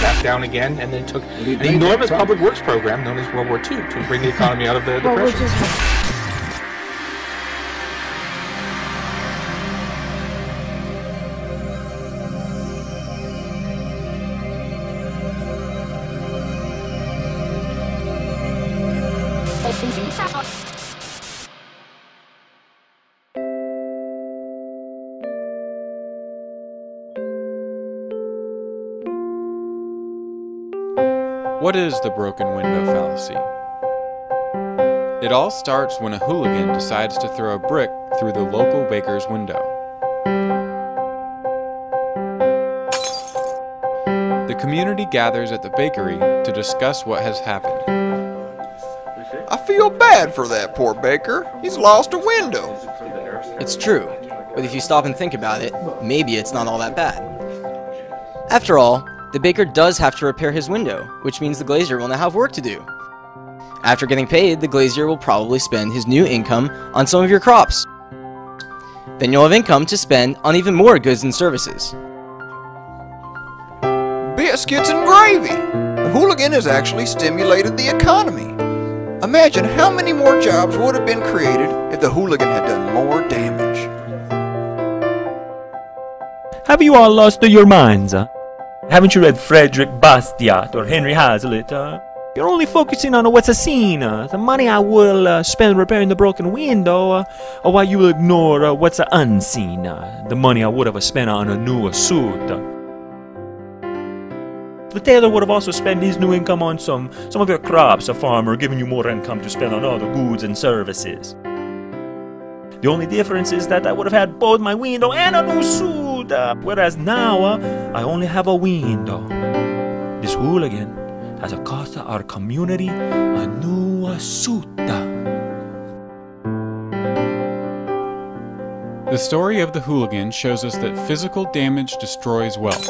back down again, and then took an enormous public works program known as World War II to bring the economy out of the depression. What is the broken window fallacy? It all starts when a hooligan decides to throw a brick through the local baker's window. The community gathers at the bakery to discuss what has happened. I feel bad for that poor baker. He's lost a window. It's true, but if you stop and think about it, maybe it's not all that bad. After all, the baker does have to repair his window, which means the glazier will now have work to do. After getting paid, the glazier will probably spend his new income on some of your crops. Then you'll have income to spend on even more goods and services. Biscuits and gravy! The hooligan has actually stimulated the economy. Imagine how many more jobs would have been created if the hooligan had done more damage. Have you all lost your minds, huh? Haven't you read Frederick Bastiat or Henry Hazlitt? You're only focusing on what's seen, the money I will spend repairing the broken window, or while you will ignore what's unseen, the money I would have spent on a new suit. The tailor would have also spent his new income on some of your crops, a farmer giving you more income to spend on other goods and services. The only difference is that I would have had both my window and a new suit, whereas now I only have a window. This hooligan has cost our community a new suit. The story of the hooligan shows us that physical damage destroys wealth.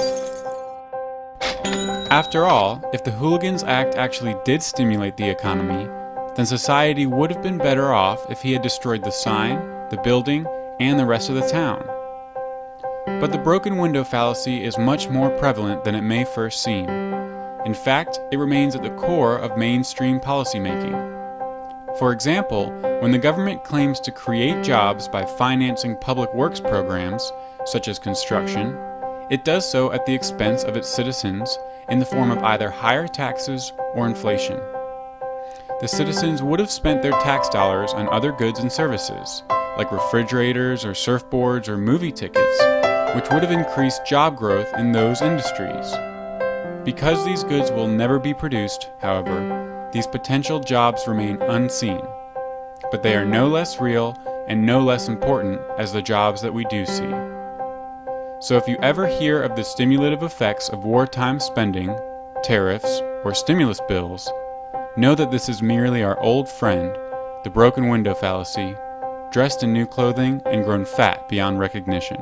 After all, if the hooligan's act actually did stimulate the economy, then society would have been better off if he had destroyed the sign, the building, and the rest of the town. But the broken window fallacy is much more prevalent than it may first seem. In fact, it remains at the core of mainstream policymaking. For example, when the government claims to create jobs by financing public works programs, such as construction, it does so at the expense of its citizens in the form of either higher taxes or inflation. The citizens would have spent their tax dollars on other goods and services, like refrigerators or surfboards or movie tickets, which would have increased job growth in those industries. Because these goods will never be produced, however, these potential jobs remain unseen, but they are no less real and no less important as the jobs that we do see. So if you ever hear of the stimulative effects of wartime spending, tariffs, or stimulus bills, know that this is merely our old friend, the broken window fallacy, dressed in new clothing and grown fat beyond recognition.